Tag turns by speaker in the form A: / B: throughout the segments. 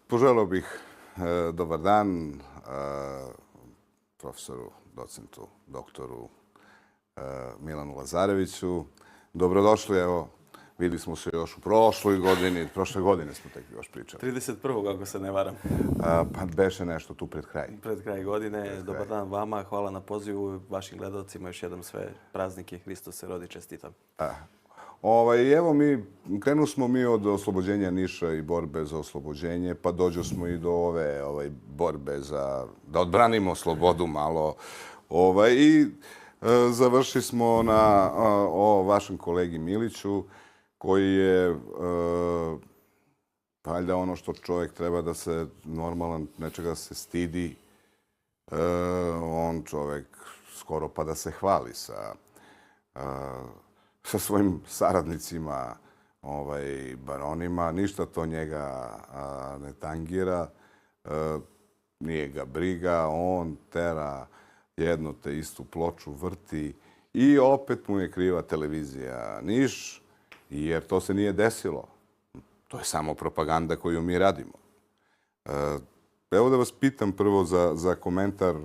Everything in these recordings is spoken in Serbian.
A: Poželeo bih dobar dan profesoru, docentu, doktoru Milanu Lazareviću. Dobrodošli, evo, videli smo se još u prošle godine smo tek još pričali.
B: 31. ako se ne varam.
A: Pa beše nešto tu pred kraj.
B: Pred kraj godine. Dobar dan vama, hvala na pozivu, vašim gledalcima, još jednom sve praznike, Hristos se rodi, čestitam.
A: Evo krenuli smo mi od oslobođenja Niša i borbe za oslobođenje, pa dođo smo i do ove borbe da odbranimo slobodu malo. I završili smo na o vašem kolegi Miliću, koji je valjda ono što čovjek treba da se normalan, nečega se stidi. On čovjek skoro pa da se hvali sa svojim saradnicima, baronima. Ništa to njega ne tangira, nije ga briga. On tera jednu te istu ploču, vrti i opet mu je kriva televizija Niš, jer to se nije desilo. To je samo propaganda koju mi radimo. Evo da vas pitam prvo za komentar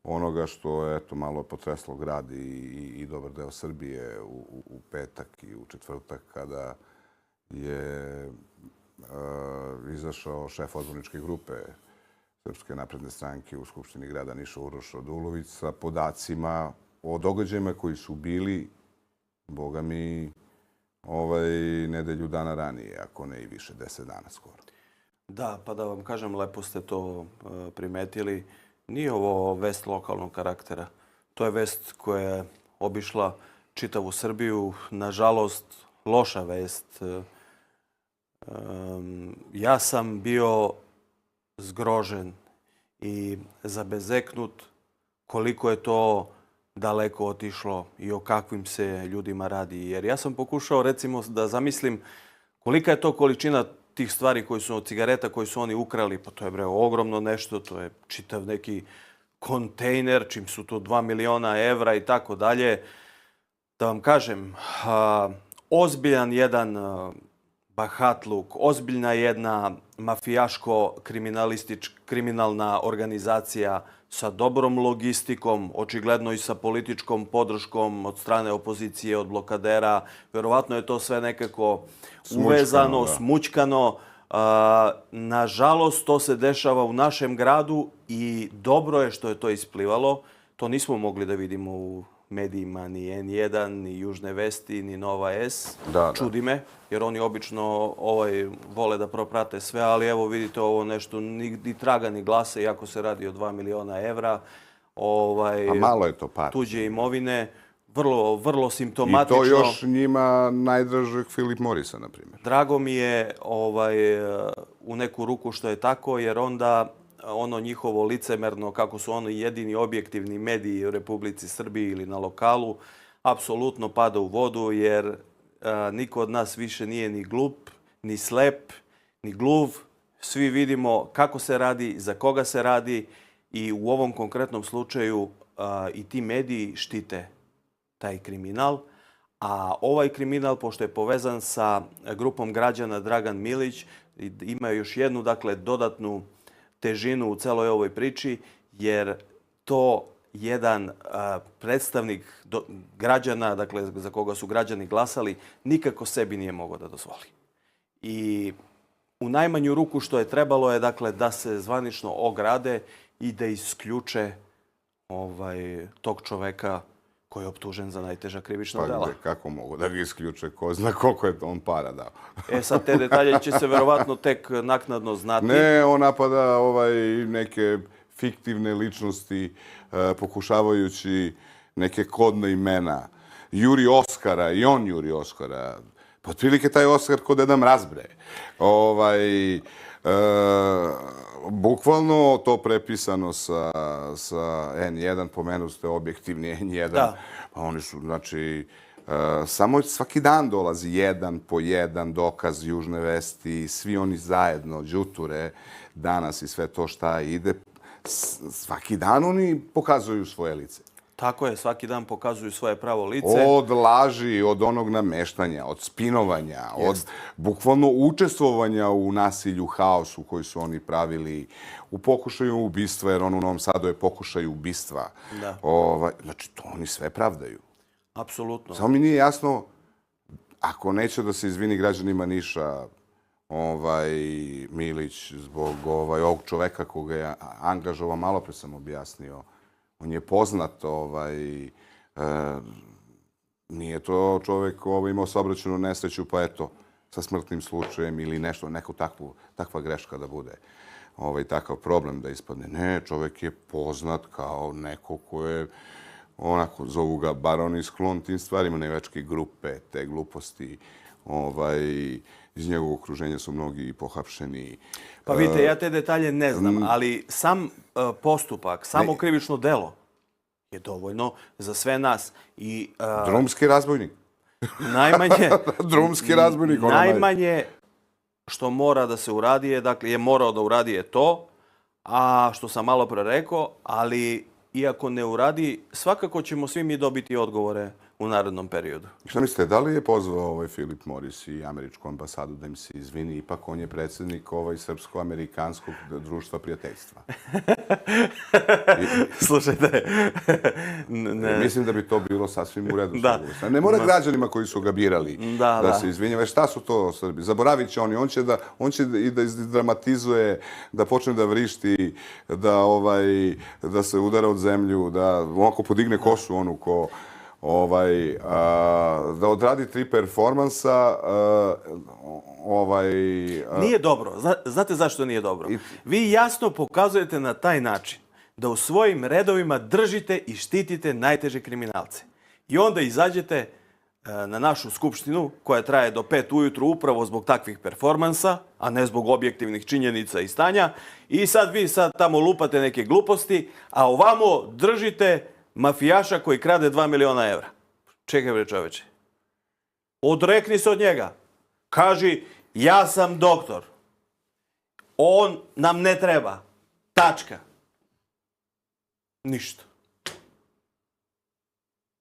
A: onoga što je malo potreslo grad i dobar deo Srbije u petak i u četvrtak, kada je izašao šef odborničke grupe Srpske napredne stranke u Skupštini grada Niša, Uroš Radulović, sa podacima o događajima koji su bili, boga mi, nedelju dana ranije, ako ne i više, 10 dana skoro.
B: Da, pa da vam kažem, lepo ste to primetili. Nije ovo vest lokalnog karaktera. To je vest koja je obišla čitavu Srbiju. Nažalost, loša vest. Ja sam bio zgrožen i zabezeknut koliko je to daleko otišlo i o kakvim se ljudima radi. Jer ja sam pokušao, recimo, da zamislim kolika je to količina tih stvari koji su od cigareta koji su oni ukrali. Pa to je ogromno nešto, to je čitav neki kontejner, čim su to 2 miliona evra i tako dalje. Da vam kažem, ozbiljan jedan bahatluk, ozbiljna jedna mafijaško-kriminalna organizacija sa dobrom logistikom, očigledno i sa političkom podrškom od strane opozicije, od blokadera. Verovatno je to sve nekako uvezano, smućkano. Nažalost, to se dešava u našem gradu i dobro je što je to isplivalo. To nismo mogli da vidimo u medijima, ni N1, ni Južne vesti, ni Nova S. Čudi me, jer oni obično vole da proprate sve, ali evo vidite ovo nešto, ni traga ni glasa, iako se radi o 2 miliona evra.
A: A malo je to para.
B: Tuđe imovine, vrlo simptomatično.
A: I to još njima najdražeg Philip Morrisa, na primjer.
B: Drago mi je u neku ruku što je tako, jer onda ono njihovo licemerno, kako su oni jedini objektivni mediji u Republici Srbiji ili na lokalu, apsolutno pada u vodu, jer niko od nas više nije ni glup, ni slep, ni gluv. Svi vidimo kako se radi, za koga se radi i u ovom konkretnom slučaju i ti mediji štite taj kriminal. A ovaj kriminal, pošto je povezan sa grupom građana Dragan Milić, ima još jednu, dakle, dodatnu težinu u celoj ovoj priči, jer to jedan predstavnik građana, dakle, za koga su građani glasali, nikako sebi nije mogao da dozvoli. I u najmanju ruku što je trebalo je, dakle, da se zvanično ograde i da isključe tog čoveka koji je optužen za najteža krivična dela.
A: Pa kako mogu da ga isključe? Ko zna koliko je on para dao?
B: Sad te detalje će se verovatno tek naknadno znati.
A: Ne, on napada neke fiktivne ličnosti, pokušavajući neke kodne imena. Juri Oskara, i on juri Oskara. Pa otprilike taj Oskar kod Deda Mraz, bre. Bukvalno to prepisano sa N1, pomenu ste objektivni N1. Pa oni su, znači, samo svaki dan dolazi jedan po jedan dokaz Južne vesti, svi oni zajedno, Đuture, Danas i sve to šta ide. Svaki dan oni pokazuju svoje lice.
B: Tako je, svaki dan pokazuju svoje pravo lice.
A: Od laži, od onog nameštanja, od spinovanja, od bukvalno učestvovanja u nasilju, haosu koji su oni pravili, u pokušaju ubistva, jer on u Novom Sadu je pokušaj ubistva. Znači, to oni sve pravdaju.
B: Apsolutno.
A: Samo mi nije jasno, ako neće da se izvini građanima Niša, Milić, zbog ovog čoveka koga je angažovao, malo pre sam objasnio, on je poznat, nije to čovek imao saobraćajnu nesreću, pa eto, sa smrtnim slučajem ili nešto, neku takva greška da bude, takav problem da ispadne. Ne, čovek je poznat kao neko ko je, onako, zovu ga baron i sklon tim stvarima, nevačke grupe, te gluposti, iz njegovog okruženja su mnogi pohapšeni.
B: Pa vidite, ja te detalje ne znam, ali sam postupak, samo krivično delo je dovoljno za sve nas.
A: Drumski razbojnik.
B: Najmanje...
A: Drumski razbojnik.
B: Najmanje što mora da se uradi je, dakle, je morao da uradi je to, a što sam malo pre rekao, ali iako ne uradi, svakako ćemo svi mi dobiti odgovore u narednom periodu.
A: Šta mislite, da li je pozvao Filip Moris i američku ambasadu da im se izvini? Ipak on je predsjednik srpsko-amerikanskog društva prijateljstva.
B: Slušajte.
A: Mislim da bi to bilo sasvim u redu. Ne mora građanima koji su ga birali da se izvinjava. Šta su to Srbi? Zaboravit će oni. On će i da izdramatizuje, da počne da vrišti, da se udara od zemlju, da onako podigne kosu onu ko... da odradi 3 performansa.
B: Nije dobro. Znate zašto nije dobro? Vi jasno pokazujete na taj način da u svojim redovima držite i štitite najteže kriminalce. I onda izađete na našu skupštinu koja traje do 5 ujutru upravo zbog takvih performansa, a ne zbog objektivnih činjenica i stanja. I vi tamo lupate neke gluposti, a ovamo držite mafijaša koji krade 2 miliona evra. Čekaj bre čoveče. Odrekni se od njega. Kaži, ja sam doktor. On nam ne treba. Tačka. Ništa.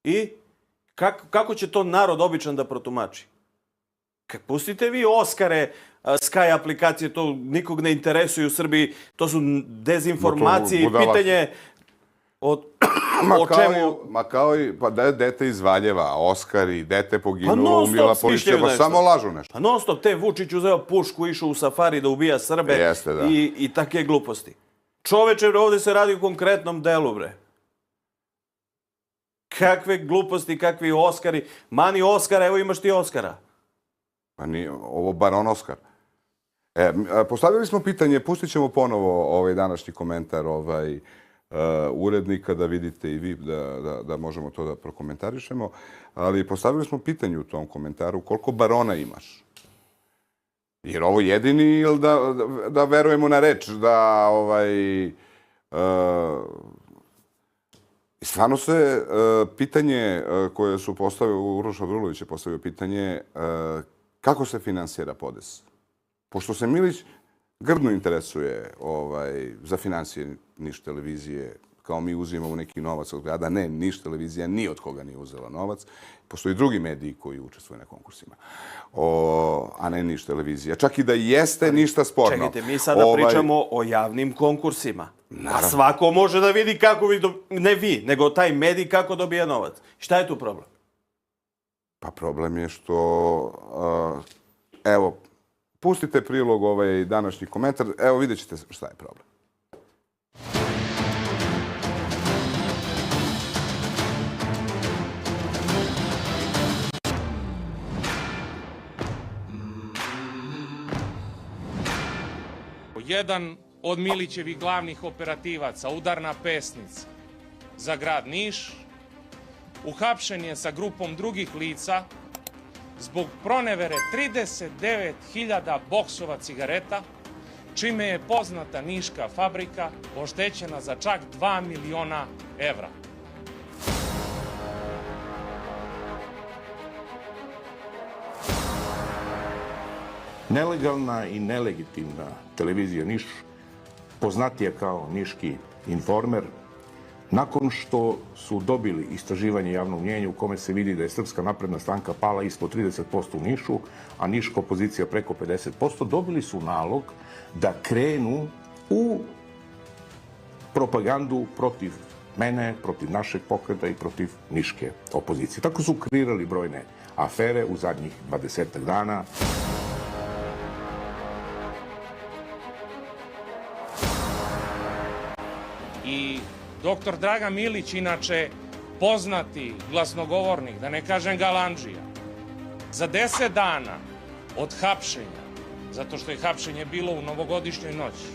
B: I kako će to narod običan da protumači? Pustite vi Oskare, Sky aplikacije, to nikog ne interesuje u Srbiji. To su dezinformacije i pitanje o čemu...
A: Ma kao i dete iz Valjeva, Oskari, dete poginulo, umjela policija, pa samo lažu nešto.
B: Pa non stop, te Vučić uzeo pušku, išao u safari da ubija Srbe i take gluposti. Čoveče, ovdje se radi u konkretnom delu, bre. Kakve gluposti, kakvi Oskari. Mani Oskara, evo imaš ti Oskara.
A: Pa nije, ovo baron Oskar. Postavili smo pitanje, pustit ćemo ponovo ovaj današnji komentar urednika da vidite i vi da možemo to da prokomentarišemo, ali postavili smo pitanje u tom komentaru koliko barona imaš. Jer ovo jedini ili da verujemo na reč, da stvarno se pitanje koje su postavili, Uroš Drulović je postavio pitanje kako se finansira Podes. Pošto se Milić grdno interesuje za financije Niš televizije, kao mi uzimamo neki novac od grada. Ne, Niš televizija ni od koga nije uzela novac. Postoji drugi mediji koji učestvuju na konkursima, a ne Niš televizija. Čak i da jeste, ništa sporno.
B: Čekajte, mi sada pričamo o javnim konkursima. A svako može da vidi kako vi, ne vi, nego taj medij kako dobija novac. Šta je tu problem?
A: Pa problem je što, evo, pustite prilog današnji komentar. Evo, vidjet ćete šta je problem.
C: Jedan od Milićevih glavnih operativaca, udarna pesnica za grad Niš, uhapšen je sa grupom drugih lica zbog pronevere 39.000 boksova cigareta, čime je poznata niška fabrika oštećena za čak 2 miliona evra.
D: Nelegalna i nelegitimna televizija Niš, poznatija kao Niški informer, Nakon što su dobili istraživanje javnog mnjenja u kome se vidi da je Srpska napredna stranka pala ispod 30% u Nišu, a niška opozicija preko 50%, dobili su nalog da krenu u propagandu protiv mene, protiv našeg pokreta i protiv niške opozicije. Tako su kreirali brojne afere u zadnjih 20 dana.
C: I doktor Dragan Milić, inače poznati glasnogovornik, da ne kažem galandžija, za 10 dana od hapšenja, zato što je hapšenje bilo u novogodišnjoj noći,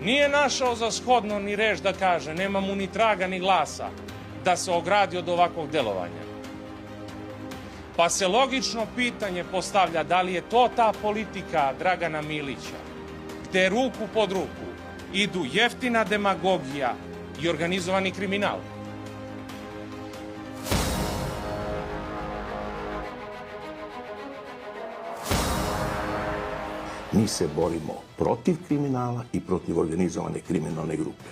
C: nije našao za shodno ni reč da kaže, nema mu ni traga ni glasa, da se ogradi od ovakvog delovanja. Pa se logično pitanje postavlja da li je to ta politika Dragana Milića, gde ruku pod ruku idu jeftina demagogija i organizovani kriminal.
D: Mi se borimo protiv kriminala i protiv organizovane kriminalne grupe.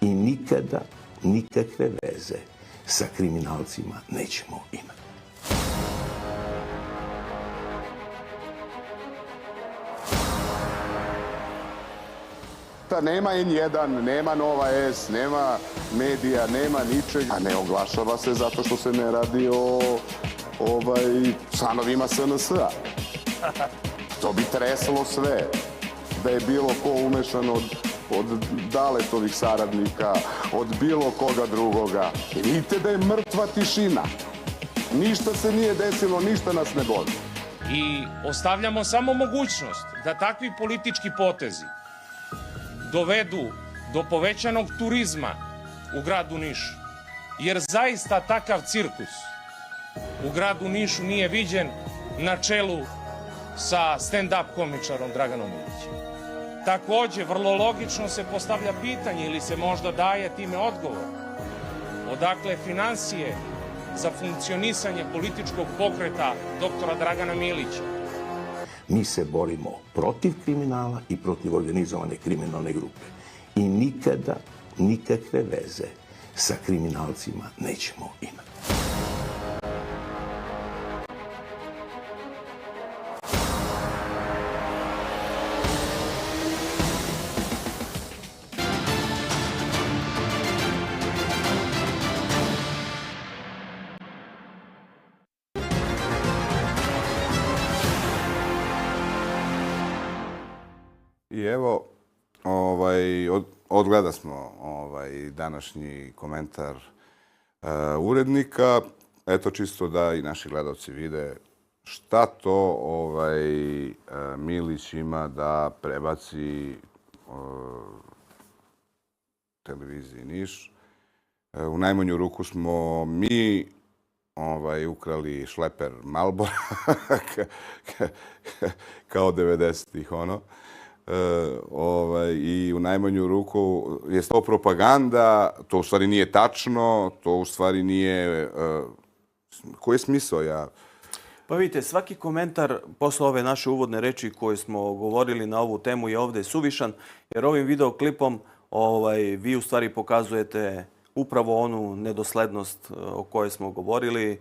D: I nikada nikakve veze sa kriminalcima nećemo imati.
E: Nema N1, nema Nova S, nema medija, nema ničega. A ne oglašava se zato što se ne radi o članovima SNS-a. To bi treslo sve. Da je bilo ko umešan od Daletovih saradnika, od bilo koga drugoga. I vidite da je mrtva tišina. Ništa se nije desilo, ništa nas ne boli.
C: I ostavljamo samo mogućnost da takvi politički potezi dovedu do povećanog turizma u gradu Nišu. Jer zaista takav cirkus u gradu Nišu nije viđen na čelu sa stand-up komičarom Draganom Milićem. Takođe, vrlo logično se postavlja pitanje ili se možda daje time odgovor. Odakle financije za funkcionisanje političkog pokreta doktora Dragana Milića?
D: Mi se borimo protiv kriminala i protiv organizovane kriminalne grupe. I nikada nikakve veze sa kriminalcima nećemo imati.
A: I evo, odgleda smo današnji komentar urednika. Eto, čisto da i naši gledalci vide šta to Milić ima da prebaci televiziji Niš. U najmanju ruku smo mi ukrali šleper Marlbora kao 90-ih, ono. I u najmanju ruku je to propaganda, to u stvari nije tačno, to u stvari nije... Koji je smisao?
B: Pa vidite, svaki komentar posle ove naše uvodne reči koje smo govorili na ovu temu je ovde suvišan, jer ovim videoklipom vi u stvari pokazujete upravo onu nedoslednost o kojoj smo govorili,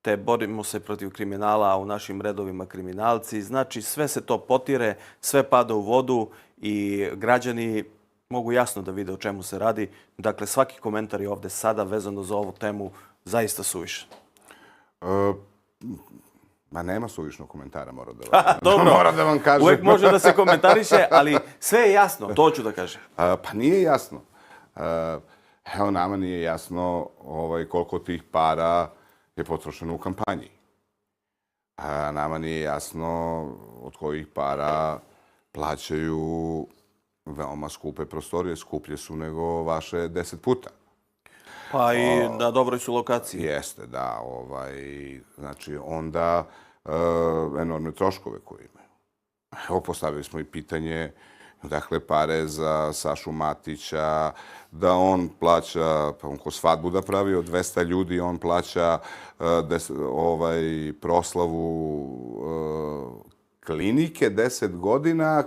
B: te borimo se protiv kriminala, a u našim redovima kriminalci. Znači, sve se to potire, sve pada u vodu i građani mogu jasno da vide o čemu se radi. Dakle, svaki komentar je ovde sada vezano za ovu temu zaista suvišan.
A: Ma nema suvišnog komentara, moram
B: Dobro,
A: da vam kažem.
B: Uvijek može da se komentariše, ali sve je jasno, to ću da kažem.
A: Pa nije jasno. Evo, nama nije jasno koliko tih para je potrošeno u kampanji. Nama nije jasno od kojih para plaćaju veoma skupe prostorije. Skuplje su nego vaše 10 puta.
B: Pa i na dobroj su lokaciji.
A: Jeste, da. Znači, onda enormne troškove koje imaju. Evo, postavili smo i pitanje dakle, pare za Sašu Matića, da on plaća, pa on ko svadbu da pravi od 200 ljudi, on plaća proslavu klinike 10 godina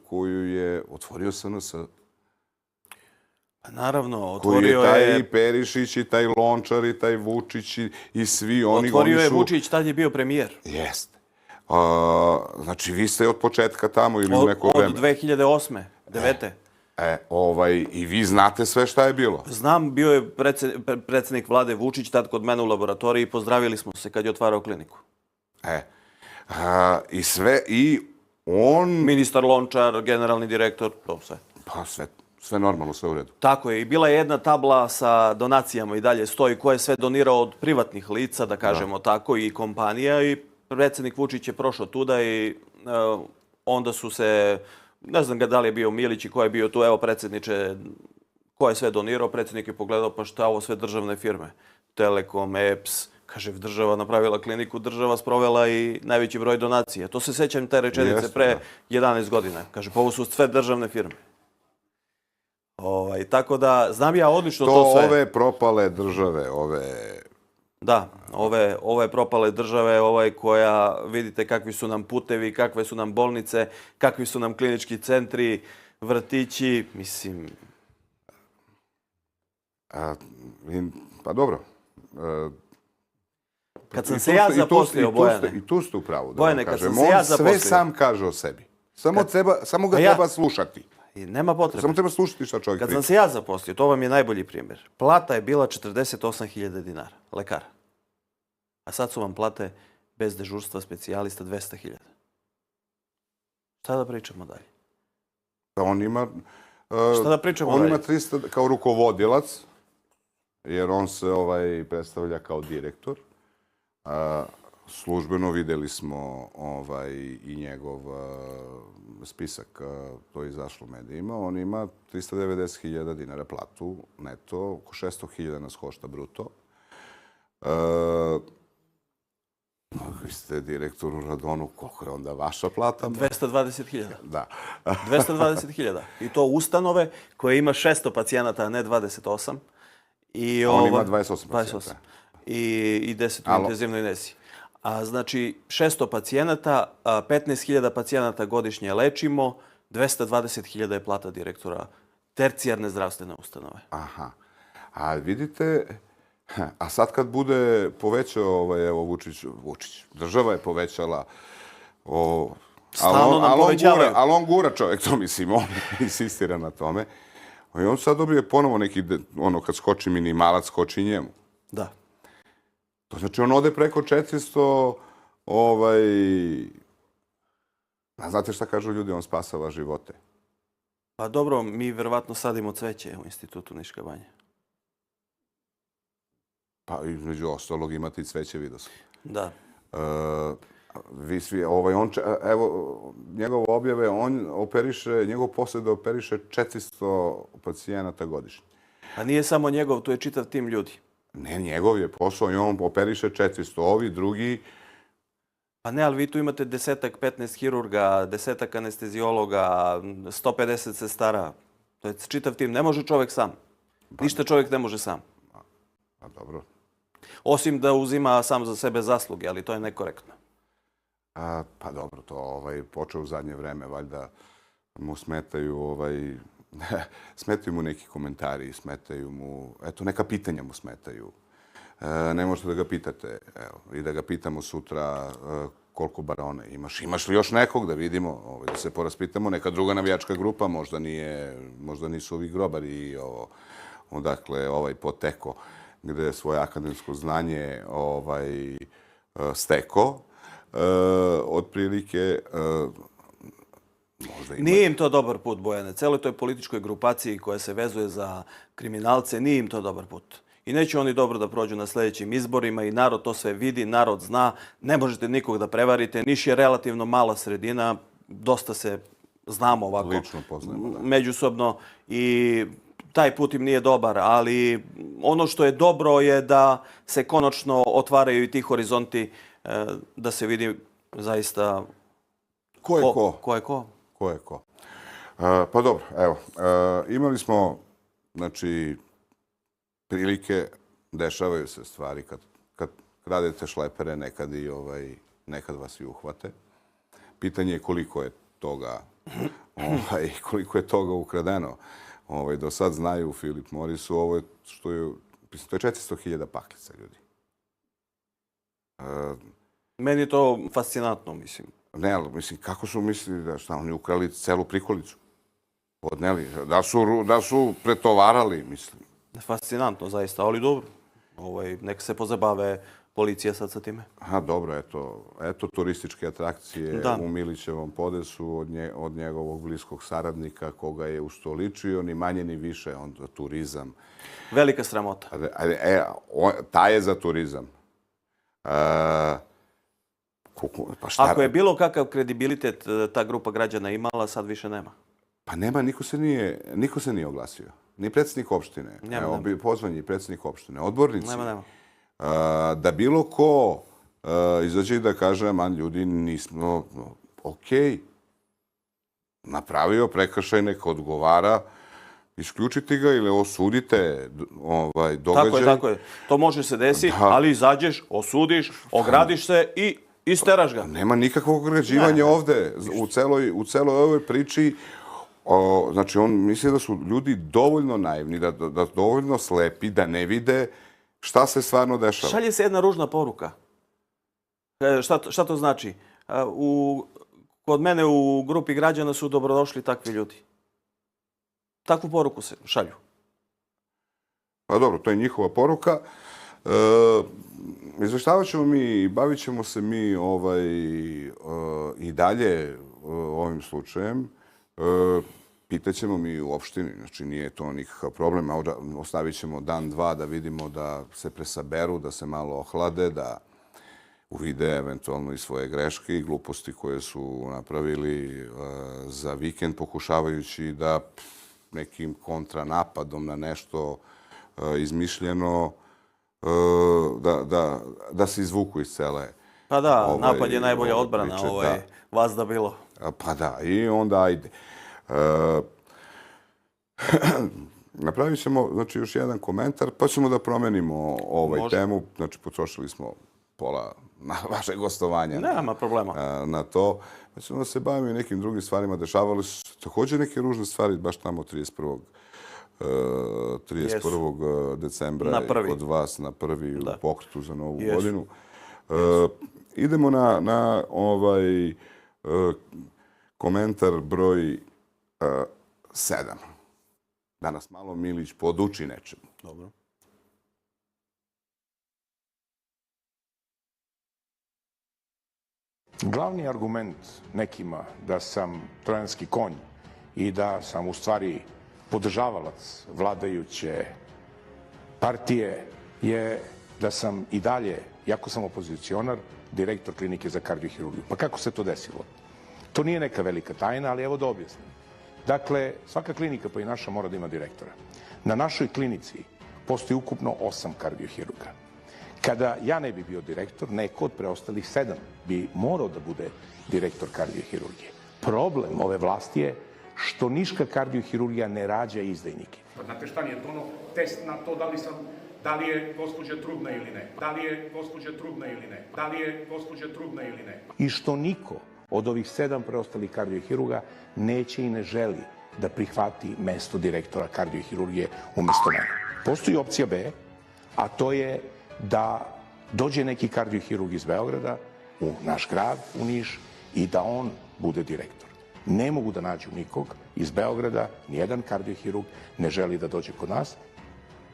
A: koju je otvorio SNS.
B: Naravno,
A: Koji je
B: otvorio
A: taj
B: je...
A: i Perišić, i taj Lončar, i taj Vučić, i svi oni.
B: Otvorio je Vučić, tad je bio premijer.
A: Jeste. Znači, vi ste od početka tamo ili u neko vreme?
B: Od 2008. 9.
A: I vi znate sve šta je bilo.
B: Znam, bio je predsjednik vlade Vučić tad kod mene u laboratoriji i pozdravili smo se kad je otvarao kliniku.
A: I sve, i on...
B: Ministar Lončar, generalni direktor, to sve.
A: Pa sve normalno, sve u redu.
B: Tako je. I bila je jedna tabla sa donacijama i dalje stoji ko je sve donirao od privatnih lica, da kažemo tako, i kompanija. I predsjednik Vučić je prošao tuda i onda su se, ne znam da li je bio Milić i ko je bio tu, evo predsjedniče, ko je sve donirao. Predsjednik je pogledao, pa šta ovo sve državne firme? Telekom, EPS, kaže, država napravila kliniku, država sprovela i najveći broj donacija. To se sećam te rečenice pre 11 godina. Kaže, pa ovo su sve državne firme. Tako da, znam ja odlično to sve.
A: Ove propale države, ove...
B: Da, ove propale države, koja, vidite kakvi su nam putevi, kakve su nam bolnice, kakvi su nam klinički centri, vrtići, mislim...
A: Pa dobro.
B: Kad sam se ja zaposlio, Bojane...
A: I tu ste u pravu, da
B: Bojane,
A: vam
B: kad sam
A: kažem.
B: se ja
A: On sve
B: zaposlio...
A: sam kaže o sebi. Samo ga treba slušati.
B: Nema potrebe.
A: Samo treba slušati šta čovjek priča.
B: Kad sam se ja zaposlio, to vam je najbolji primjer. Plata je bila 48.000 dinara, lekara. A sad su vam plate bez dežurstva specijalista 200.000. Šta da pričamo dalje?
A: On ima...
B: Šta da pričamo
A: dalje? On
B: dalje?
A: ima 300 kao rukovodilac, jer on se predstavlja kao direktor. Službeno videli smo i njegov spisak, to je izašlo u medijima. On ima 390.000 dinara platu neto, oko 600.000 nas košta bruto. Vi ste direktor u Radonu, koliko je onda vaša plata?
B: 220.000.
A: Da.
B: 220.000. I to ustanove koje ima 600 pacijenata, a ne 28.
A: On ima 28 pacijenta.
B: I 10 u intenzivnoj nezi. A znači 600 pacijenata, 15.000 pacijenata godišnje lečimo, 220.000 je plata direktora tercijarne zdravstvene ustanove.
A: Aha. A vidite, a sad kad bude povećao Vučić, država je povećala,
B: stalno nam povećavaju.
A: Ali on gura čovjek, to mislim, on insistira na tome. I on sad dobije ponovo neki, kad skoči minimalac, skoči njemu.
B: Da.
A: To znači on ode preko 400, znate šta kažu ljudi, on spasava živote.
B: Pa dobro, mi verovatno sadimo cveće u institutu Niška banja.
A: Pa između ostalog imate i cveće, vidio sam.
B: Da.
A: Vi svi, evo, njegove objave, on operiše, njegov posao da operiše 400 pacijenata godišnje.
B: Pa nije samo njegov, tu je čitav tim ljudi.
A: Ne, njegov je posao i on operiše 400. Ovi drugi...
B: Pa ne, ali vi tu imate 10-15 hirurga, 10 anestezijologa, 150 sestara. To je čitav tim. Ne može čovjek sam. Ništa čovjek ne može sam.
A: Pa dobro.
B: Osim da uzima sam za sebe zasluge, ali to je nekorektno.
A: Pa dobro, to počeo u zadnje vreme, valjda mu smetaju smetaju mu neki komentari, smetaju mu, eto, neka pitanja mu smetaju. Ne možete da ga pitate, evo, i da ga pitamo sutra koliko barone imaš. Imaš li još nekog da vidimo, da se poraspitamo, neka druga navijačka grupa, možda nisu ovi grobari, odakle poteko, gde je svoje akademsko znanje steko, otprilike.
B: Nije im to dobar put, Bojane. Celoj toj političkoj grupaciji koja se vezuje za kriminalce, nije im to dobar put. I neće oni dobro da prođu na sljedećim izborima i narod to sve vidi, narod zna. Ne možete nikog da prevarite. Niš je relativno mala sredina. Dosta se znamo ovako.
A: Lično poznajemo, da.
B: Međusobno i taj put im nije dobar, ali ono što je dobro je da se konačno otvaraju i ti horizonti, da se vidi zaista
A: ko je ko.
B: Ko je ko.
A: Ko je ko. Pa dobro, evo, imali smo, znači, prilike, dešavaju se stvari kad radite šlepere, nekad vas i uhvate. Pitanje je koliko je toga ukradeno. do sad znaju u Philip Morrisu, ovo je što je, mislim, to je 400.000 paklica, ljudi.
B: Meni je to fascinantno, mislim.
A: Ne, ali mislim, kako su mislili da šta, oni ukrali celu prikolicu? Odneli, da su pretovarali, mislim.
B: Fascinantno, zaista, ali dobro. Neka se pozabave policija sad sa time.
A: Aha, dobro, eto turističke atrakcije u Milićevom podesu od njegovog bliskog saradnika koga je ustoličio, ni manje ni više, onda turizam.
B: Velika sramota.
A: Ta je za turizam.
B: Ako je bilo kakav kredibilitet ta grupa građana imala, sad više nema.
A: Pa nema, niko se nije oglasio. Ni predsjednik opštine. Evo, pozvan je predsjednik opštine. Odbornici.
B: Nema.
A: Da bilo ko izađe i da kaže, man, ljudi, nismo okej. Napravio prekršaj, neka odgovara. Isključiti ga ili osudite događaj.
B: Tako je. To može se desiti, ali izađeš, osudiš, ogradiš se i isteraš ga.
A: Nema nikakvog ograđivanja ovde. U celoj ovoj priči, znači, on misli da su ljudi dovoljno naivni, da dovoljno slepi, da ne vide šta se stvarno dešava.
B: Šalje se jedna ružna poruka. Šta to znači? Kod mene u grupi građana su dobrodošli takvi ljudi. Takvu poruku se šalju.
A: Pa dobro, to je njihova poruka. Izveštavat ćemo mi i bavit ćemo se mi i dalje ovim slučajem. Pitaćemo mi u opštini, znači nije to nikakav problem. Ostavit ćemo dan, dva da vidimo da se presaberu, da se malo ohlade, da uvide eventualno i svoje greške i gluposti koje su napravili za vikend, pokušavajući da nekim kontranapadom na nešto izmišljeno da se izvuku iz cele.
B: Pa da, napad je najbolja odbrana, vas da bilo.
A: Pa da, i onda ajde. Napravit ćemo, znači, još jedan komentar, pa ćemo da promenimo temu. Znači, potrošili smo pola vašeg gostovanja.
B: Nema problema.
A: Na to. Pa ćemo da se bavimo i nekim drugim stvarima. Dešavali su također neke ružne stvari, baš tamo 31. decembra kod vas na prvi u pokretu za Novu godinu. Idemo na komentar broj 7. Da nas malo Milić poduči nečemu.
B: Dobro.
D: Glavni argument nekima da sam trojanski konj i da sam u stvari podržavalac vladajuće partije je da sam i dalje, jako sam opozicionar, direktor klinike za kardiohirurgiju. Pa kako se to desilo? To nije neka velika tajna, ali evo da objasnim. Dakle, svaka klinika, pa i naša, mora da ima direktora. Na našoj klinici postoji ukupno 8 kardiohirurga. Kada ja ne bi bio direktor, neko od preostalih 7 bi morao da bude direktor kardiohirurgije. Problem ove vlasti je što niška kardiohirurgija ne rađa izdajnike.
F: Pa znate šta mi je to test na to da li je gospođa trudna ili ne? Da li je gospođa trudna ili ne? Da li je gospođa trudna ili ne?
D: I što niko od ovih 7 preostalih kardiohirurga neće i ne želi da prihvati mesto direktora kardiohirurgije umesto mene. Postoji opcija B, a to je da dođe neki kardiohirurg iz Beograda u naš grad, u Niš, i da on bude direktor. Ne mogu da nađu nikog iz Beograda, nijedan kardiohirurg ne želi da dođe kod nas.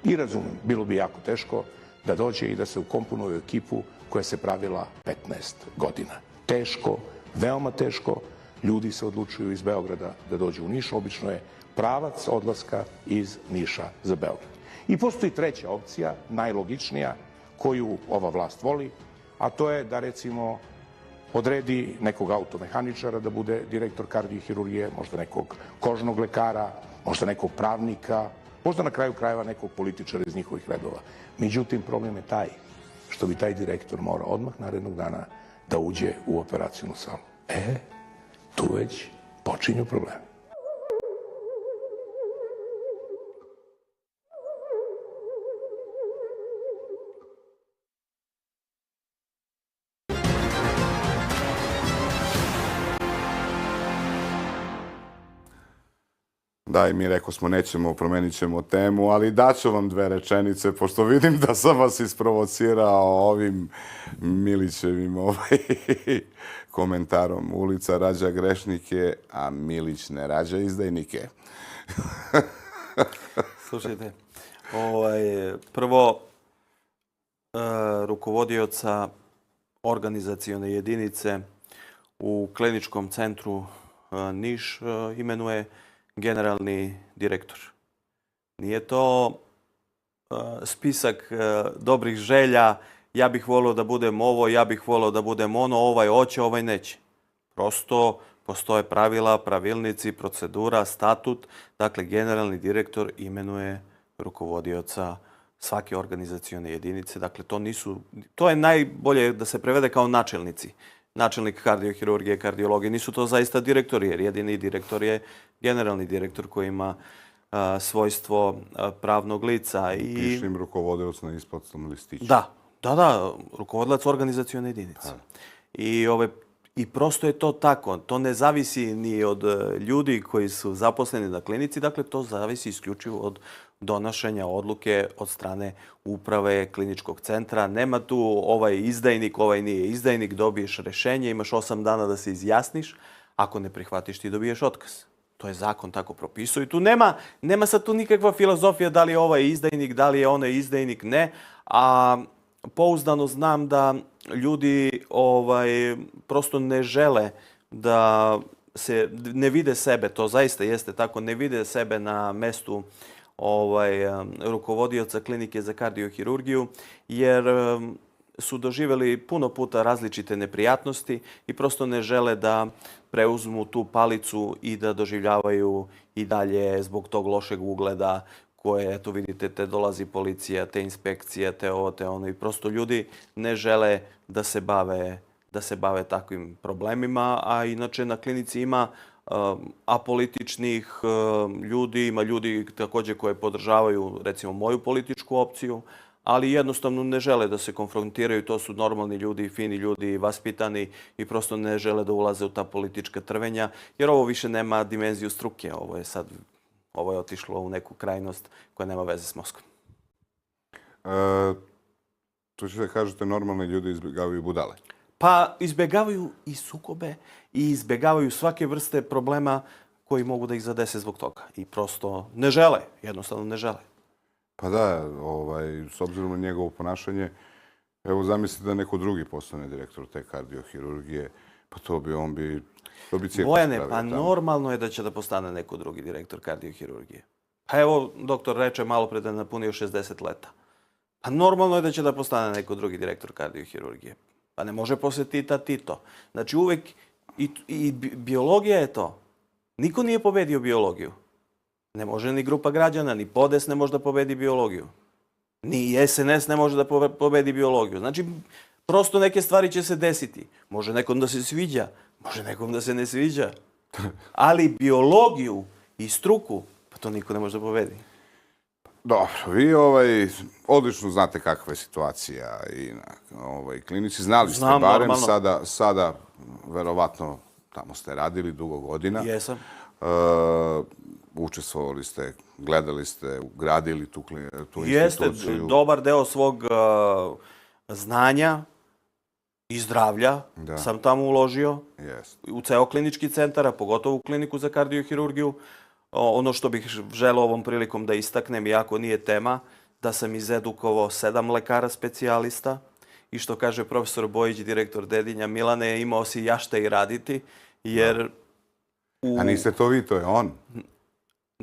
D: I razumem, bilo bi jako teško da dođe i da se ukomponuje u ekipu koja se pravila 15 godina. Teško, veoma teško. Ljudi se odlučuju iz Beograda da dođu u Niš. Obično je pravac odlaska iz Niša za Beograd. I postoji treća opcija, najlogičnija, koju ova vlast voli, a to je da, recimo, odredi nekog automehaničara da bude direktor kardiohirurgije, možda nekog kožnog lekara, možda nekog pravnika, možda na kraju krajeva nekog političara iz njihovih redova. Međutim, problem je taj što bi taj direktor morao odmah narednog dana da uđe u operacionu salu. Tu već počinju problemi.
A: Da, i mi rekao smo nećemo, promenit ćemo temu, ali daću vam 2 rečenice, pošto vidim da sam vas isprovocirao ovim Milićevim komentarom. Ulica rađa grešnike, a Milić ne rađa izdajnike.
B: Slušajte, prvo, rukovodioca organizacione jedinice u kliničkom centru Niš imenuje generalni direktor. Nije to spisak dobrih želja, ja bih volio da budem ovo, ja bih volio da budem ono, ovaj hoće, ovaj neće. Prosto postoje pravila, pravilnici, procedura, statut. Dakle, generalni direktor imenuje rukovodioca svake organizacione jedinice. Dakle, to je najbolje da se prevede kao načelnici. Načelnik kardiohirurgije, kardiologije. Nisu to zaista direktori, jer jedini direktor je generalni direktor koji ima svojstvo pravnog lica.
A: Piše im rukovodilac na isplatnom listiću.
B: Da, rukovodilac organizacione jedinice. I prosto je to tako. To ne zavisi ni od ljudi koji su zaposleni na klinici. Dakle, to zavisi isključivo od donošenja odluke od strane uprave kliničkog centra. Nema tu ovaj izdajnik, ovaj nije izdajnik. Dobiješ rešenje, imaš 8 dana da se izjasniš. Ako ne prihvatiš, ti dobiješ otkaz. To je zakon tako propisao. I tu nema sad tu nikakva filozofija da li je ovaj izdajnik, da li je onaj izdajnik, ne. A pouzdano znam da ljudi prosto ne žele da se ne vide sebe, to zaista jeste tako, ne vide sebe na mestu rukovodioca klinike za kardiohirurgiju, jer su doživjeli puno puta različite neprijatnosti i prosto ne žele da preuzmu tu palicu i da doživljavaju i dalje zbog tog lošeg ugleda koje, eto vidite, te dolazi policija, te inspekcije, te ovo, te ono. I prosto ljudi ne žele da se bave takvim problemima. A inače na klinici ima apolitičnih ljudi, ima ljudi također koje podržavaju, recimo, moju političku opciju, ali jednostavno ne žele da se konfrontiraju. To su normalni ljudi, fini ljudi, vaspitani i prosto ne žele da ulaze u ta politička trvenja, jer ovo više nema dimenziju struke. Ovo je otišlo u neku krajnost koja nema veze s mozgom.
A: Tu ćete da kažete normalni ljudi izbjegavaju budale.
B: Pa izbjegavaju i sukobe i izbjegavaju svake vrste problema koji mogu da ih zadese zbog toga. I prosto ne žele, jednostavno ne žele.
A: Pa da, s obzirom na njegovo ponašanje, evo zamislite da neko drugi postane direktor te kardiohirurgije, pa to bi cirkus
B: Bojane,
A: pravio
B: pa
A: tamo.
B: Normalno je da će da postane neko drugi direktor kardiohirurgije. Pa evo, doktor reče malo pre da je napunio 60 leta. Pa normalno je da će da postane neko drugi direktor kardiohirurgije. Pa ne može posle Tito. Znači uvek, i biologija je to. Niko nije pobedio biologiju. Ne može ni grupa građana, ni PODES ne može da pobedi biologiju. Ni SNS ne može da pobedi biologiju. Znači, prosto neke stvari će se desiti. Može nekom da se sviđa, može nekom da se ne sviđa. Ali biologiju i struku, pa to niko ne može da pobedi.
A: Dobro, vi odlično znate kakva je situacija i na klinici. Znali ste
B: Znam,
A: barem
B: normalno.
A: sada, verovatno, tamo ste radili dugo godina.
B: Jesam.
A: Učestvovali ste, gledali ste, gradili tu
B: Jeste,
A: instituciju.
B: dobar deo svog znanja i zdravlja sam tamo uložio.
A: Jeste.
B: U ceo klinički centar, a pogotovo u kliniku za kardiohirurgiju. Ono što bih želeo ovom prilikom da istaknem, iako nije tema, da sam izedukovao 7 lekara specijalista i što kaže profesor Bojić, direktor Dedinja, Milane, imao si jašta i raditi, jer...
A: A niste to vi, to je on?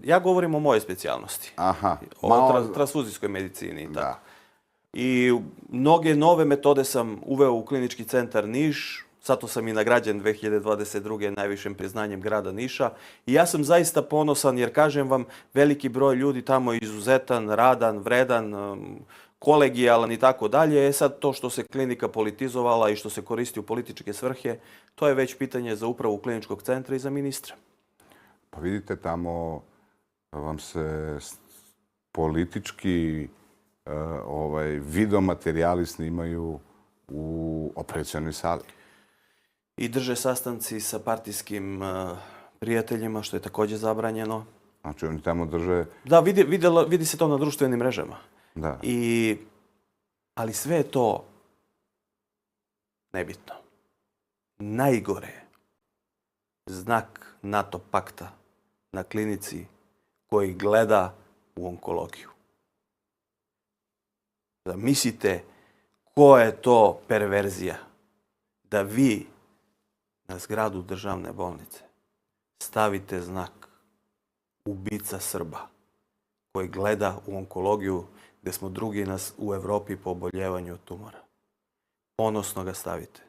B: Ja govorim o mojoj specijalnosti.
A: Aha.
B: O transfuzijskoj medicini i tako.
A: Da.
B: I mnoge nove metode sam uveo u klinički centar Niš. Zato sam i nagrađen 2022. najvišim priznanjem grada Niša. I ja sam zaista ponosan jer, kažem vam, veliki broj ljudi tamo je izuzetan, radan, vredan, kolegijalan i tako dalje. Sad to što se klinika politizovala i što se koristi u političke svrhe, to je već pitanje za upravu kliničkog centra i za ministra.
A: Pa vidite, tamo vam se politički videomaterijali snimaju u operacionoj sali.
B: I drže sastanci sa partijskim prijateljima, što je također zabranjeno.
A: Znači, oni tamo drže...
B: Da, vidi se to na društvenim mrežama.
A: Da.
B: Ali sve je to nebitno. Najgore je znak NATO pakta na klinici koji gleda u onkologiju. Zamislite ko je to perverzija da vi na zgradu državne bolnice stavite znak ubica Srba koji gleda u onkologiju gdje smo drugi u Evropi po oboljevanju od tumora. Ponosno ga stavite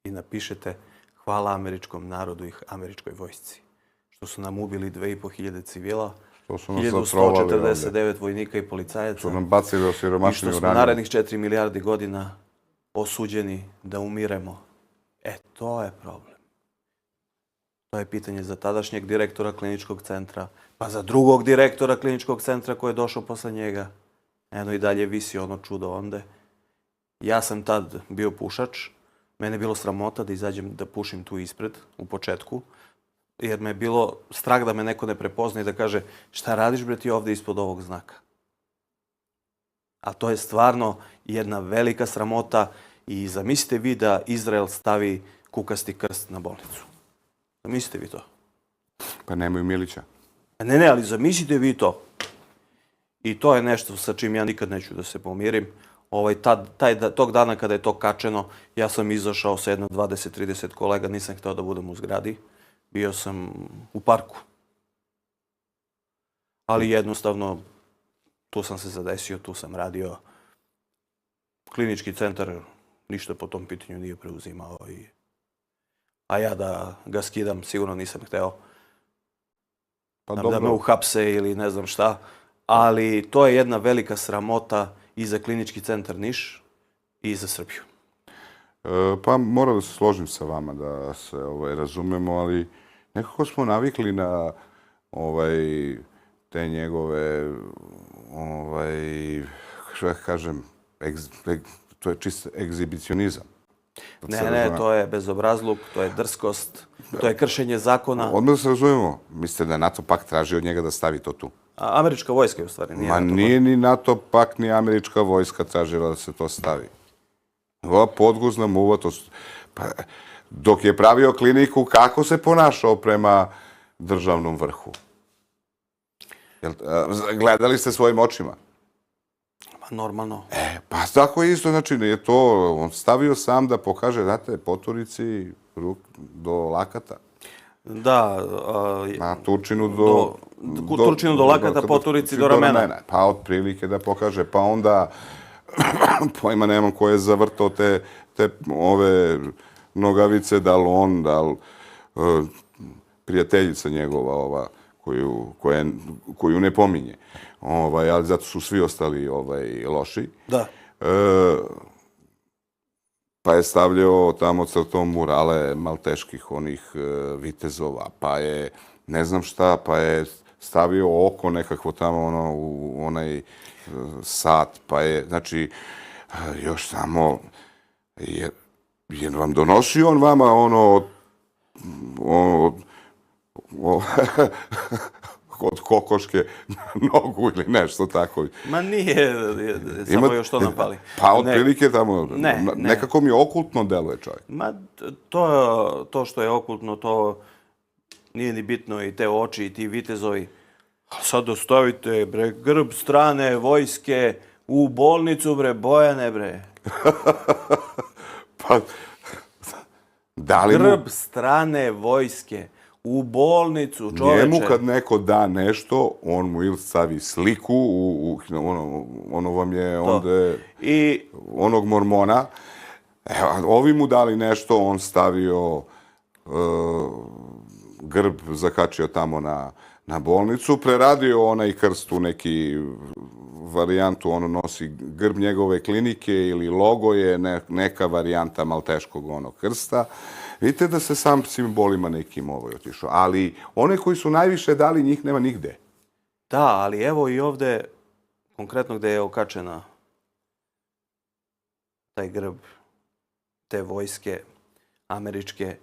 B: i napišete hvala američkom narodu i američkoj vojsci što su nam ubili 2500 civila, 1149 vojnika i policajaca.
A: Što nam bacili osiromašeni
B: uranijum. I što smo narednih 4 milijardi godina osuđeni da umiremo. To je problem. To je pitanje za tadašnjeg direktora kliničkog centra, pa za drugog direktora kliničkog centra koji je došao posle njega. Eno i dalje visi ono čudo onde. Ja sam tad bio pušač. Mene je bilo sramota da izađem da pušim tu ispred, u početku. Jer me je bilo strah da me neko ne prepozna i da kaže šta radiš bre ti ovde ispod ovog znaka. A to je stvarno jedna velika sramota i zamislite vi da Izrael stavi kukasti krst na bolnicu. Zamislite vi to.
A: Pa nemaju Milića.
B: Ne, ali zamislite vi to. I to je nešto sa čim ja nikad neću da se pomirim. Tog dana kada je to kačeno, ja sam izašao sa jedno 20-30 kolega, nisam hteo da budem u zgradi. Bio sam u parku. Ali jednostavno, tu sam se zadesio, tu sam radio. Klinički centar ništa po tom pitanju nije preuzimao. A ja da ga skidam, sigurno nisam hteo. Da me uhapse ili ne znam šta. Ali to je jedna velika sramota i za klinički centar Niš i za Srbiju.
A: Pa moram da se složim sa vama, da se razumemo, ali nekako smo navikli na te njegove, što ja kažem, to je čist egzibicionizam.
B: Ne, to je bezobrazluk, to je drskost, to je kršenje zakona.
A: Odmah da se razumemo, mislite da je NATO pakt traži od njega da stavi to tu?
B: Američka vojska je u stvari.
A: Nije ni NATO pakt, ni američka vojska tražila da se to stavi. Ova podguzna muva, dok je pravio kliniku, kako se ponašao prema državnom vrhu? Gledali ste svojim očima?
B: Pa normalno.
A: Pa tako isto, znači, je to, on stavio sam da pokaže, znate, poturici do lakata.
B: Da.
A: Na Turčinu
B: do lakata, poturici do ramena.
A: Pa otprilike da pokaže, pa onda pojma nemam ko je zavrtao te ove nogavice, da li on, da li prijateljica njegova ova koju ne pominje. Ali zato su svi ostali loši.
B: Da.
A: Pa je stavljao tamo crtom murale malteških onih vitezova, pa je ne znam šta, pa je stavio oko nekakvo tamo u onaj sat, pa je, znači, još samo, jer vam donosio on vama od kokoške nogu ili nešto tako.
B: Ma nije, samo još to nam pali.
A: Pa otprilike tamo, nekako mi okultno deluje čovjek.
B: Ma to što je okultno, to nije ni bitno i te oči i ti vitezovi. A sad ostavite, bre, grb strane vojske u bolnicu, bre, Bojane, bre.
A: Pa, da li mu...
B: Grb strane vojske u bolnicu, čoveče.
A: Njemu kad neko da nešto, on mu ili stavi sliku, ono vam je onda onog mormona. Ovi mu dali nešto, on stavio grb, zakačio tamo na bolnicu, preradio onaj krst u neki varijantu, ono nosi grb njegove klinike ili logo je neka varijanta malteškog onog krsta. Vidite da se sam simbolima nekim otišao. Ali one koji su najviše dali, njih nema nigde.
B: Da, ali evo i ovde, konkretno gde je okačena taj grb, te vojske američke,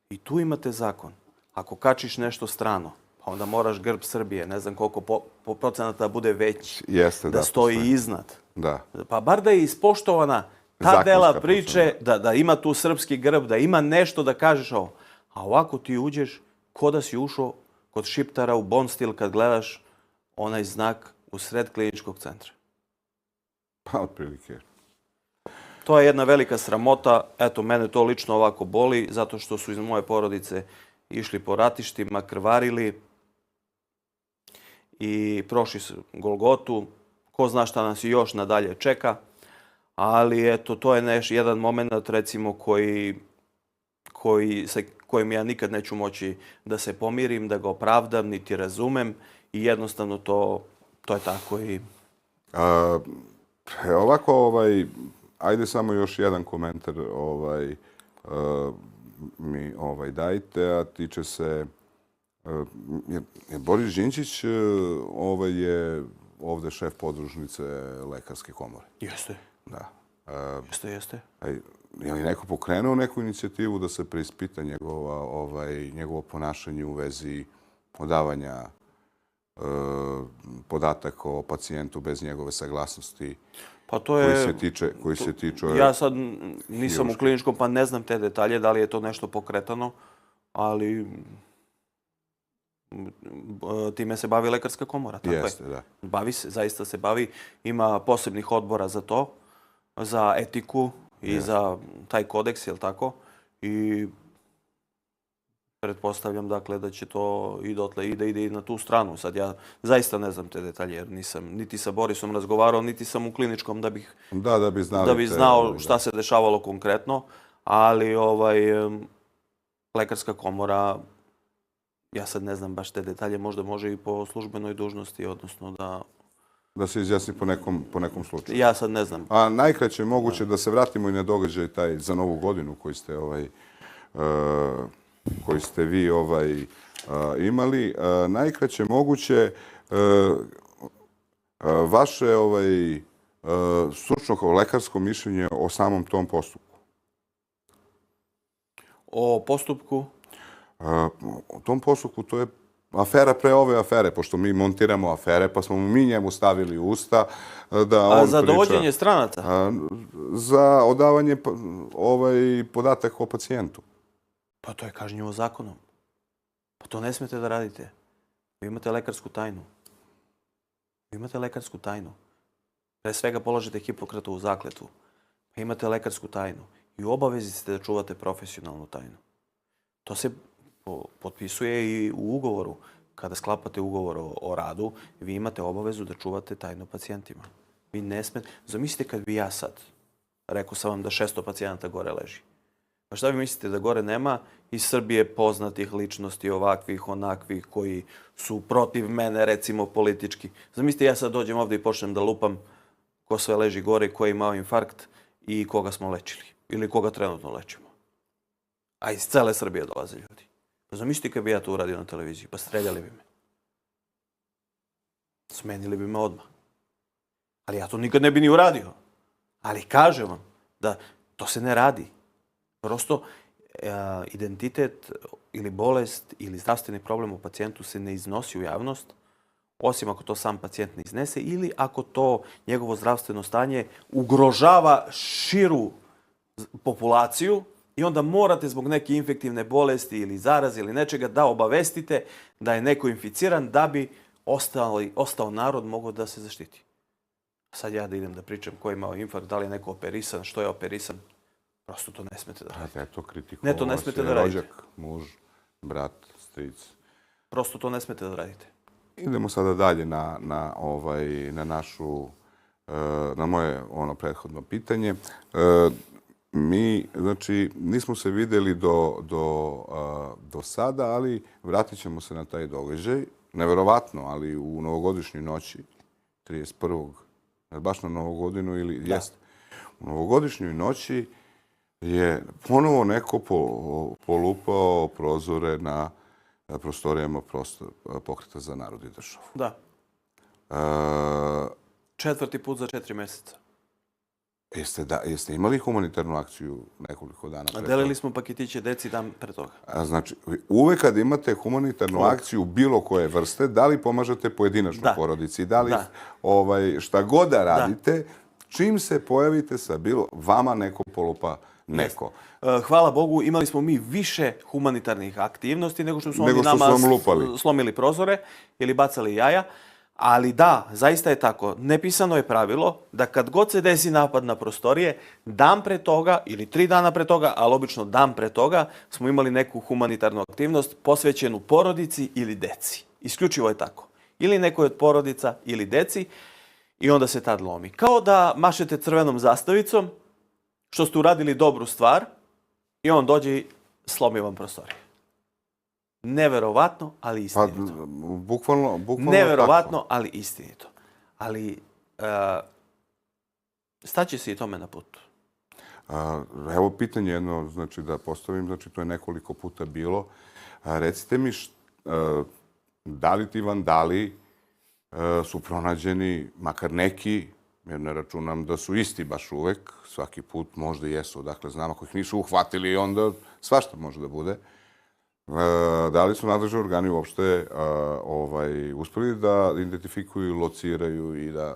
B: i tu imate zakon. Ako kačiš nešto strano, Pa onda moraš grb Srbije, ne znam koliko po procenata bude veći,
A: Jeste,
B: da
A: da,
B: stoji
A: postoji.
B: iznad.
A: Da.
B: Pa bar da je ispoštovana ta
A: Zakonska
B: dela priče,
A: procedura.
B: da ima tu srpski grb, da ima nešto da kažeš ovo. A ovako ti uđeš ko da si ušao kod Šiptara u Bonstil kad gledaš onaj znak u sred kliničkog centra.
A: Pa, otprilike.
B: To je jedna velika sramota. Eto, mene to lično ovako boli, zato što su iz moje porodice išli po ratištima, krvarili i prošli su Golgotu. Ko zna šta nas još nadalje čeka. Ali eto, to je jedan moment, recimo, kojim ja nikad neću moći da se pomirim, da ga opravdam, niti razumem. I jednostavno to je tako i...
A: Ovako, ajde samo još jedan komentar mi dajte, a tiče se... Boris Đinđić je ovde šef podružnice Lekarske komore.
B: Jeste.
A: Da.
B: Jeste.
A: Je li neko pokrenuo neku inicijativu da se preispita njegovo ponašanje u vezi odavanja podataka o pacijentu bez njegove saglasnosti?
B: Pa to je...
A: Koji se tiče...
B: Ja sad nisam u kliničkom, pa ne znam te detalje, da li je to nešto pokretano, ali time se bavi Lekarska komora.
A: Jeste, da.
B: Bavi se, zaista se bavi. Ima posebnih odbora za to, za etiku i za taj kodeks, jel tako? I pretpostavljam, dakle, da će to i dotle i da ide i na tu stranu. Sad ja zaista ne znam te detalje, jer nisam niti sa Borisom razgovarao, niti sam u kliničkom da bih znao šta se dešavalo konkretno. Ali Lekarska komora, ja sad ne znam baš te detalje, možda može i po službenoj dužnosti, odnosno da...
A: Da se izjasni po nekom slučaju.
B: Ja sad ne znam.
A: A najkraće moguće da se vratimo i na događaj taj za Novu godinu koji ste vi imali. Najkraće moguće vaše stručno lekarsko mišljenje o samom tom postupku.
B: O postupku?
A: O tom postupku to je afera pre ove afere, pošto mi montiramo afere, pa smo mi njemu stavili u usta da on priča...
B: Za dovođenje stranaca?
A: Za odavanje podataka o pacijentu.
B: Pa to je kažnjivo zakonom. Pa to ne smete da radite. Vi imate lekarsku tajnu. Pre svega položite Hipokratovu zakletvu. Pa imate lekarsku tajnu. I u obavezi ste da čuvate profesionalnu tajnu. To se potpisuje i u ugovoru. Kada sklapate ugovor o radu, vi imate obavezu da čuvate tajnu pacijentima. Vi ne smete... Zamislite kad bi ja sad rekao sam vam da 600 pacijenata gore leži. Pa šta vi mislite da gore nema iz Srbije poznatih ličnosti, ovakvih, onakvih, koji su protiv mene, recimo, politički? Zamislite ja sad dođem ovdje i počnem da lupam ko sve leži gore, ko je imao infarkt i koga smo lečili. Ili koga trenutno lečimo. A iz cele Srbije dolaze ljudi. Pa zamislite kad bi ja to uradio na televiziji, pa streljali bi me. Smenili bi me odmah. Ali ja to nikad ne bi ni uradio. Ali kažem vam da to se ne radi. Prosto identitet ili bolest ili zdravstveni problem u pacijentu se ne iznosi u javnost, osim ako to sam pacijent ne iznese ili ako to njegovo zdravstveno stanje ugrožava širu populaciju i onda morate zbog neke infektivne bolesti ili zaraze ili nečega da obavestite da je neko inficiran da bi ostao narod mogao da se zaštiti. Sad ja da idem da pričam ko je imao infarkt, da li je neko operisan, što je operisan, prosto to ne smete da radite.
A: Eto, kritikovao
B: to ne smete da radite.
A: Rođak, muž, brat, stric.
B: Prosto to ne smete da radite.
A: Idemo sada dalje na moje prethodno pitanje. Mi, znači, nismo se videli do sada, ali vratit ćemo se na taj događaj. Neverovatno, ali u novogodišnjoj noći, 31. baš na Novu godinu ili jeste. U novogodišnjoj noći je ponovo neko polupao prozore na prostorijama Pokreta za narod i državu.
B: Da. 4. put za 4 mjeseca.
A: Jeste imali humanitarnu akciju nekoliko dana pre toga?
B: Delili smo paketiće deci dan pre toga.
A: Znači, uvek kad imate humanitarnu akciju bilo koje vrste, da li pomažete pojedinačnoj porodici, da li šta god da radite, čim se pojavite sa vama neko polupa neko.
B: Hvala Bogu, imali smo mi više humanitarnih aktivnosti nego što su oni nama slomili prozore ili bacali jaja. Ali da, zaista je tako. Nepisano je pravilo da kad god se desi napad na prostorije, dan pre toga ili 3 dana pre toga, ali obično dan pre toga, smo imali neku humanitarnu aktivnost posvećenu porodici ili deci. Isključivo je tako. Ili nekoj od porodica ili deci i onda se tad lomi. Kao da mašete crvenom zastavicom, što ste uradili dobru stvar i on dođe i slomi vam prostorije. Neverovatno, ali istinito.
A: Pa, bukvalno
B: Neverovatno,
A: tako.
B: ali istinito. Ali staće se i tome na put.
A: Evo pitanje jedno, znači da postavim, znači to je nekoliko puta bilo. Recite mi, da li ti vandali su pronađeni, makar neki, jer ne računam da su isti baš uvek, svaki put možda jesu, dakle znam ako ih nisu uhvatili, onda svašta može da bude. Da li su nadležni organi uopšte uspeli da identifikuju, lociraju i da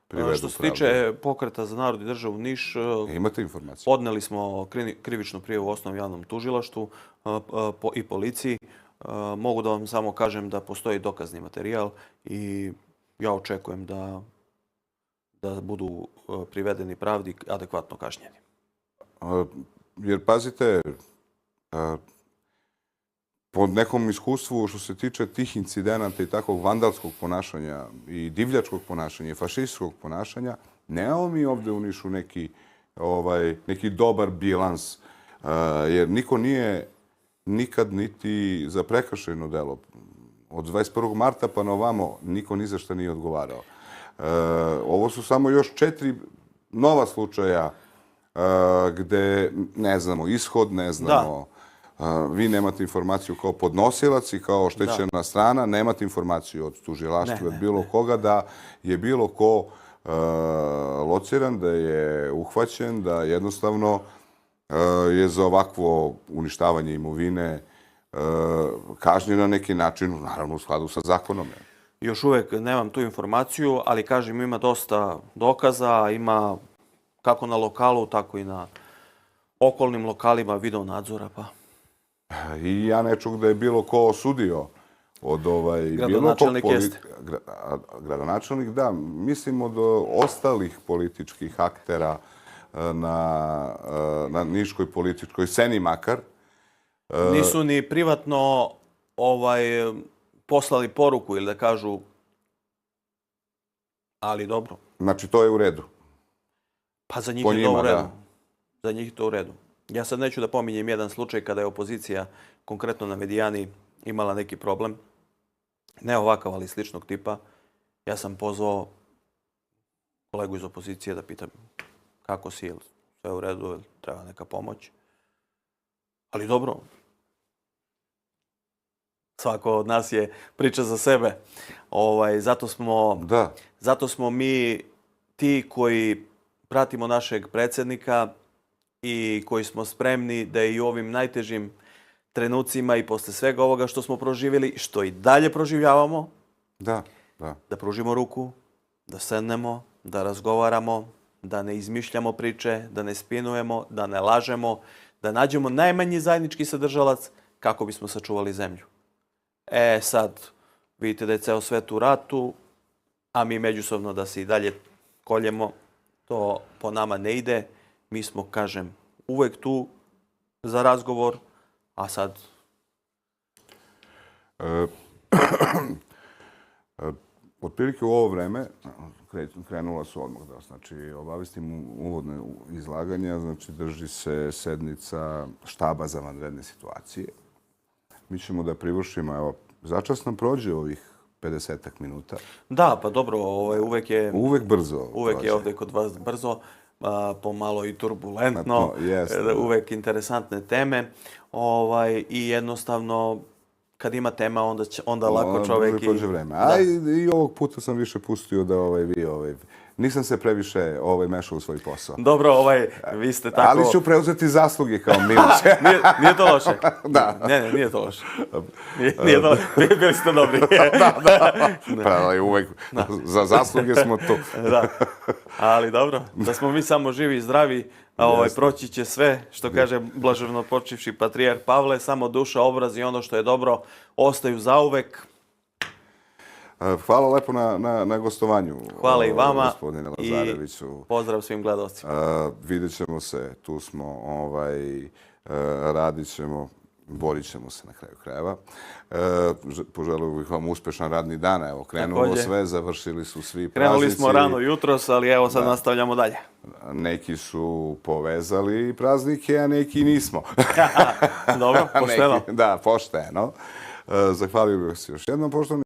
A: privedu pravdu?
B: Što se tiče Pokreta za narod i državu Niš,
A: imate informacije?
B: Podneli smo krivičnu prijavu u Osnovnom javnom tužilaštvu i policiji. Mogu da vam samo kažem da postoji dokazni materijal i ja očekujem da budu privedeni pravdi adekvatno kažnjeni.
A: Jer pazite, po nekom iskustvu što se tiče tih incidenata i takvog vandalskog ponašanja i divljačkog ponašanja i fašističkog ponašanja, nemamo mi ovde u Nišu neki dobar bilans, jer niko nije nikad niti za prekršajno delo. Od 21. marta pa na ovamo niko ni za šta nije odgovarao. Ovo su samo još 4 nova slučaja gde ne znamo ishod, ne znamo... Vi nemate informaciju kao podnosilac i kao oštećena strana, nemate informaciju od tužilaštva, od bilo koga da je bilo ko lociran, da je uhvaćen, da jednostavno je za ovakvo uništavanje imovine kažnjen na neki način, naravno u skladu sa zakonom.
B: Još uvek nemam tu informaciju, ali kažem ima dosta dokaza, ima kako na lokalu, tako i na okolnim lokalima video nadzora, pa...
A: I ja ne čuh da je bilo ko osudio od
B: Gradonačelnik jeste.
A: Gradonačelnik, da. Mislim od ostalih političkih aktera na niškoj političkoj sceni makar.
B: Nisu ni privatno poslali poruku ili da kažu ali dobro.
A: Znači to je u redu?
B: Pa za njih je to u redu. Za njih je to u redu. Ja sad neću da pominjem jedan slučaj kada je opozicija, konkretno na Medijani, imala neki problem. Ne ovakav, ali sličnog tipa. Ja sam pozvao kolegu iz opozicije da pitam kako si, sve u redu, treba neka pomoć. Ali dobro, svako od nas je priča za sebe. Zato smo mi ti koji pratimo našeg predsjednika i koji smo spremni da i u ovim najtežim trenucima i posle svega ovoga što smo proživjeli, što i dalje proživljavamo, da pružimo ruku, da sednemo, da razgovaramo, da ne izmišljamo priče, da ne spinujemo, da ne lažemo, da nađemo najmanji zajednički sadržalac kako bismo sačuvali zemlju. Sad, vidite da je ceo svet u ratu, a mi međusobno da se i dalje koljemo, to po nama ne ide. Mi smo, kažem, uvek tu za razgovor, a sad...
A: Otprilike u ovo vreme krenula su odmah da, znači, obavestim uvodne izlaganja, znači, drži se sednica štaba za vanredne situacije. Mi ćemo da privršimo, evo, začas nam prođe ovih 50 minuta.
B: Da, pa dobro, uvek je...
A: Uvek brzo.
B: Uvek je ovde kod vas brzo, pomalo i turbulentno, uvek interesantne teme i jednostavno kad ima tema onda lako čovek
A: i... A i ovog puta sam više pustio da vi nisam se previše mešao u svoj posao.
B: Dobro, vi ste tako...
A: Ali ću preuzeti zasluge kao Milić.
B: Nije to loše.
A: Da.
B: Ne, nije to loše. Nije to loše. Bili ste dobri.
A: Pa uvek za zasluge smo tu.
B: Da. Ali dobro, da smo mi samo živi i zdravi, proći će sve, što kaže blaževno počivši patrijarh Pavle, samo duša, obraz i ono što je dobro ostaju zauvek.
A: Hvala lepo na gostovanju.
B: Hvala i vama.
A: Gospodine Lazareviću.
B: I pozdrav svim gledalcima.
A: Vidjet ćemo se, tu smo, radit ćemo, borit ćemo se na kraju krajeva. Poželio bih vam uspešan radni dan. Evo, krenulo sve, završili su svi praznici.
B: Krenuli smo rano jutros, ali evo sad nastavljamo dalje.
A: Neki su povezali praznike, a neki nismo.
B: Dobro, pošteno.
A: Da, pošteno. Zahvalio bih se još jednom, poštovani